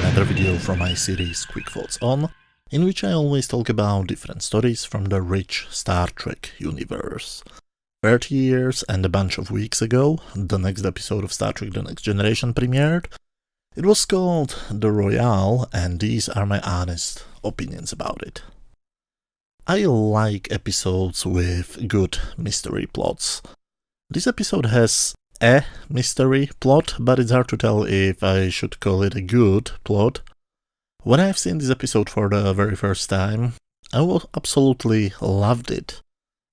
another video from my series Quick Thoughts On, in which I always talk about different stories from the rich Star Trek universe. 30 years and a bunch of weeks ago, the next episode of Star Trek The Next Generation premiered. It was called The Royale, and these are my honest opinions about it. I like episodes with good mystery plots. This episode has a mystery plot, but it's hard to tell if I should call it a good plot. When I've seen this episode for the very first time, I absolutely loved it.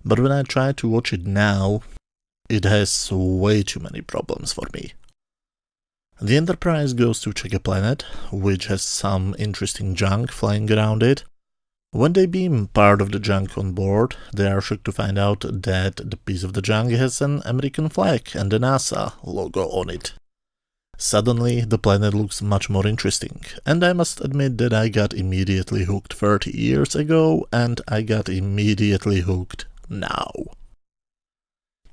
But when I try to watch it now, it has way too many problems for me. The Enterprise goes to check a planet, which has some interesting junk flying around it. When they beam part of the junk on board, they are shocked to find out that the piece of the junk has an American flag and a NASA logo on it. Suddenly, the planet looks much more interesting, and I must admit that I got immediately hooked 30 years ago, and I got immediately hooked now.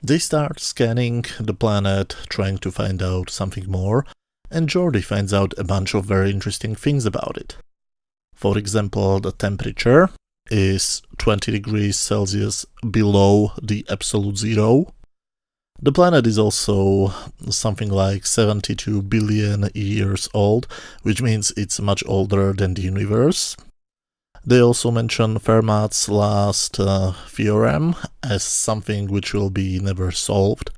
They start scanning the planet, trying to find out something more, and Geordi finds out a bunch of very interesting things about it. For example, the temperature is 20 degrees Celsius below the absolute zero. The planet is also something like 72 billion years old, which means it's much older than the universe. They also mention Fermat's last theorem as something which will be never solved,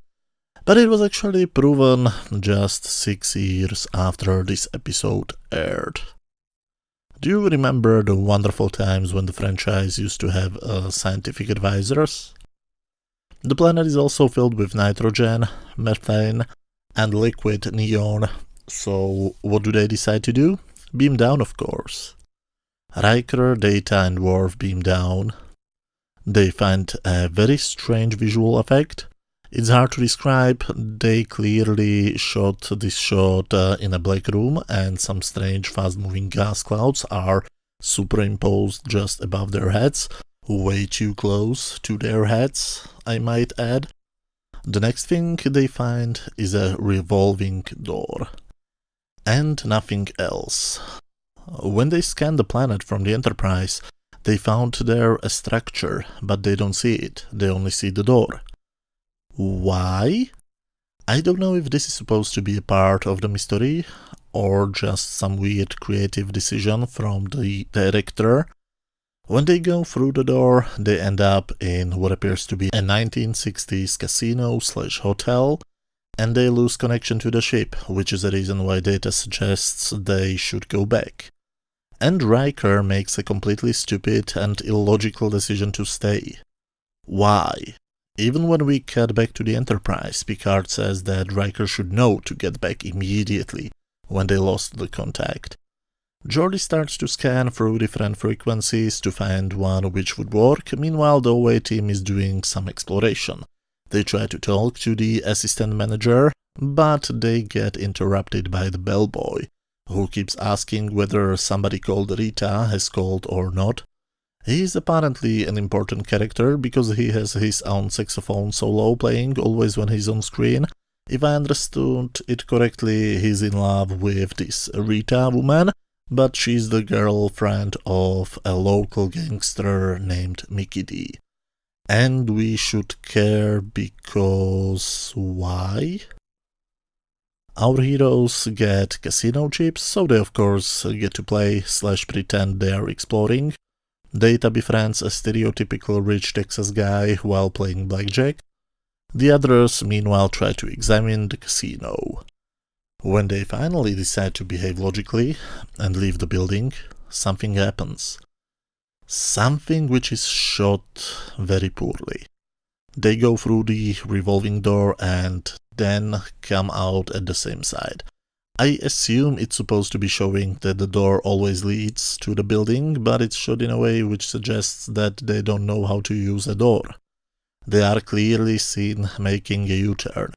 but it was actually proven just 6 years after this episode aired. Do you remember the wonderful times when the franchise used to have scientific advisors? The planet is also filled with nitrogen, methane, and liquid neon, so what do they decide to do? Beam down, of course. Riker, Data, and Worf beam down. They find a very strange visual effect. It's hard to describe. They clearly shot this shot in a black room, and some strange fast-moving gas clouds are superimposed just above their heads, way too close to their heads, I might add. The next thing they find is a revolving door, and nothing else. When they scan the planet from the Enterprise, they found there a structure, but they don't see it, they only see the door. Why? I don't know if this is supposed to be a part of the mystery, or just some weird creative decision from the director. When they go through the door, they end up in what appears to be a 1960s casino/hotel, and they lose connection to the ship, which is the reason why Data suggests they should go back. And Riker makes a completely stupid and illogical decision to stay. Why? Even when we cut back to the Enterprise, Picard says that Riker should know to get back immediately when they lost the contact. Geordi starts to scan through different frequencies to find one which would work. Meanwhile, the OA team is doing some exploration. They try to talk to the assistant manager, but they get interrupted by the bellboy, who keeps asking whether somebody called Rita has called or not. He is apparently an important character because he has his own saxophone solo playing always when he's on screen. If I understood it correctly, he's in love with this Rita woman, but she's the girlfriend of a local gangster named Mickey D. And we should care because why? Our heroes get casino chips, so they of course get to play/pretend they are exploring. Data befriends a stereotypical rich Texas guy while playing blackjack. The others, meanwhile, try to examine the casino. When they finally decide to behave logically and leave the building, something happens. Something which is shot very poorly. They go through the revolving door and then come out at the same side. I assume it's supposed to be showing that the door always leads to the building, but it's shot in a way which suggests that they don't know how to use a door. They are clearly seen making a U-turn.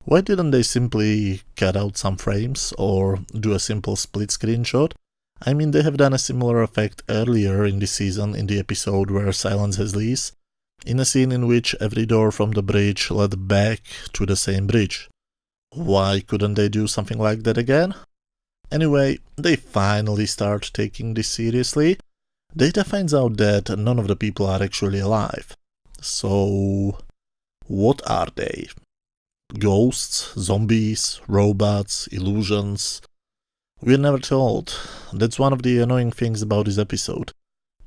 Why didn't they simply cut out some frames or do a simple split screen shot? I mean, they have done a similar effect earlier in the season in the episode where Silence has lease, in a scene in which every door from the bridge led back to the same bridge. Why couldn't they do something like that again? Anyway, they finally start taking this seriously. Data finds out that none of the people are actually alive. So, what are they? Ghosts, zombies, robots, illusions? We're never told. That's one of the annoying things about this episode.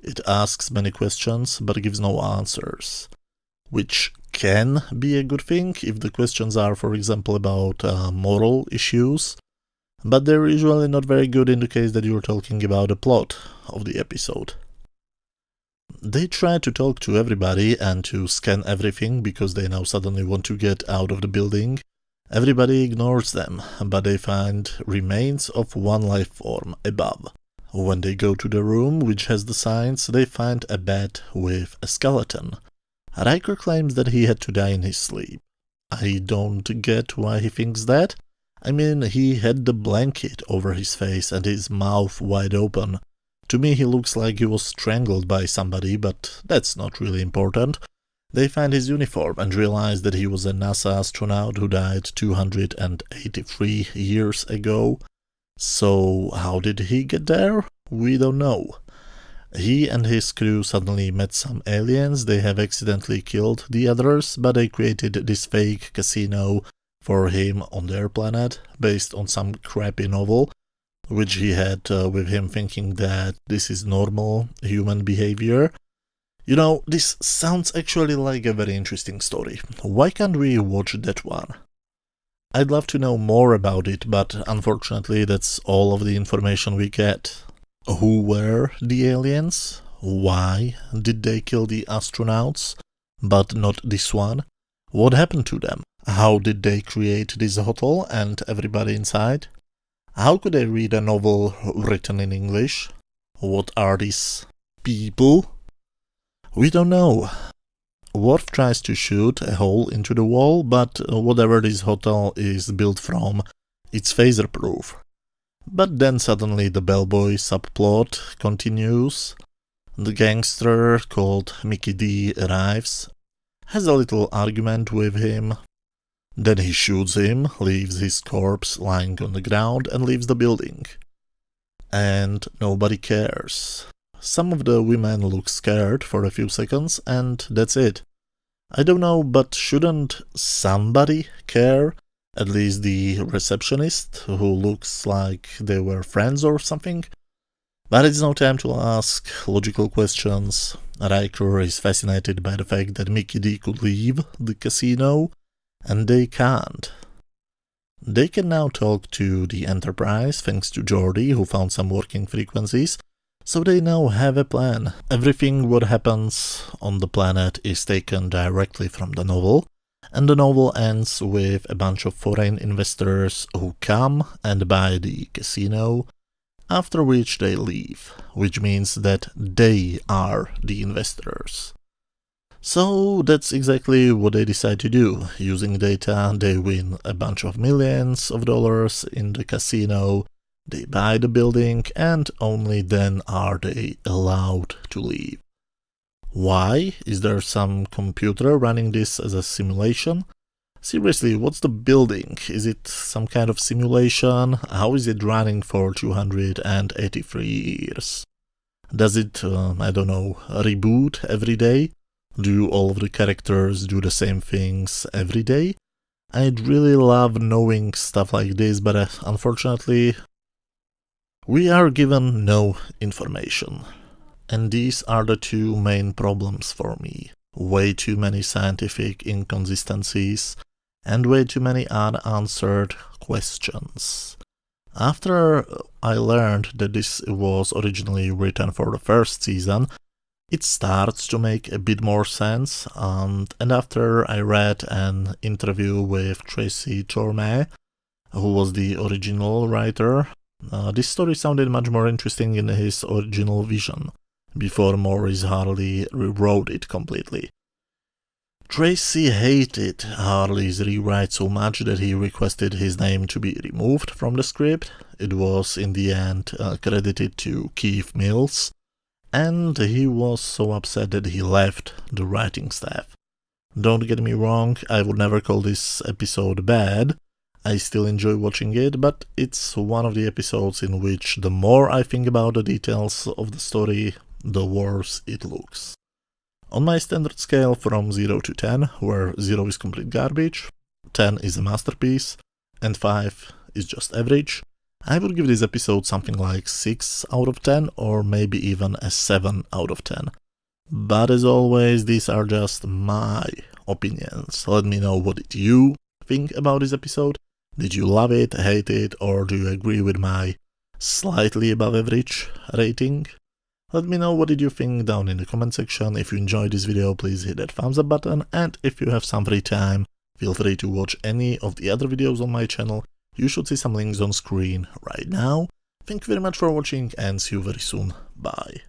It asks many questions, but gives no answers. Which can be a good thing if the questions are, for example, about moral issues, but they're usually not very good in the case that you're talking about the plot of the episode. They try to talk to everybody and to scan everything because they now suddenly want to get out of the building. Everybody ignores them, but they find remains of one life form above. When they go to the room which has the signs, they find a bed with a skeleton. Riker claims that he had to die in his sleep. I don't get why he thinks that. I mean, he had the blanket over his face and his mouth wide open. To me, he looks like he was strangled by somebody, but that's not really important. They find his uniform and realize that he was a NASA astronaut who died 283 years ago. So, how did he get there? We don't know. He and his crew suddenly met some aliens. They have accidentally killed the others, but they created this fake casino for him on their planet, based on some crappy novel, which he had with him thinking that this is normal human behavior. You know, this sounds actually like a very interesting story. Why can't we watch that one? I'd love to know more about it, but unfortunately that's all of the information we get. Who were the aliens? Why did they kill the astronauts, but not this one? What happened to them? How did they create this hotel and everybody inside? How could they read a novel written in English? What are these people? We don't know. Worf tries to shoot a hole into the wall, but whatever this hotel is built from, it's phaser-proof. But then suddenly the bellboy subplot continues. The gangster called Mickey D arrives, has a little argument with him. Then he shoots him, leaves his corpse lying on the ground and leaves the building. And nobody cares. Some of the women look scared for a few seconds and that's it. I don't know, but shouldn't somebody care? At least the receptionist, who looks like they were friends or something? But it's no time to ask logical questions. Riker is fascinated by the fact that Mickey D could leave the casino, and they can't. They can now talk to the Enterprise thanks to Geordi, who found some working frequencies, so they now have a plan. Everything what happens on the planet is taken directly from the novel, and the novel ends with a bunch of foreign investors who come and buy the casino, after which they leave, which means that they are the investors. So that's exactly what they decide to do. Using data, they win a bunch of millions of dollars in the casino, they buy the building, and only then are they allowed to leave. Why? Is there some computer running this as a simulation? Seriously, what's the building? Is it some kind of simulation? How is it running for 283 years? Does it, I don't know, reboot every day? Do all of the characters do the same things every day? I'd really love knowing stuff like this, but unfortunately, we are given no information. And these are the two main problems for me. Way too many scientific inconsistencies and way too many unanswered questions. After I learned that this was originally written for the first season, it starts to make a bit more sense, and after I read an interview with Tracy Torme, who was the original writer, this story sounded much more interesting in his original vision, before Maurice Harley rewrote it completely. Tracy hated Harley's rewrite so much that he requested his name to be removed from the script. It was in the end credited to Keith Mills, and he was so upset that he left the writing staff. Don't get me wrong, I would never call this episode bad. I still enjoy watching it, but it's one of the episodes in which the more I think about the details of the story, the worse it looks. On my standard scale from 0 to 10, where 0 is complete garbage, 10 is a masterpiece, and 5 is just average, I would give this episode something like 6 out of 10 or maybe even a 7 out of 10. But as always, these are just my opinions. Let me know, what did you think about this episode? Did you love it, hate it, or do you agree with my slightly above average rating? Let me know what did you think down in the comment section. If you enjoyed this video, please hit that thumbs up button, and if you have some free time, feel free to watch any of the other videos on my channel. You should see some links on screen right now. Thank you very much for watching and see you very soon. Bye.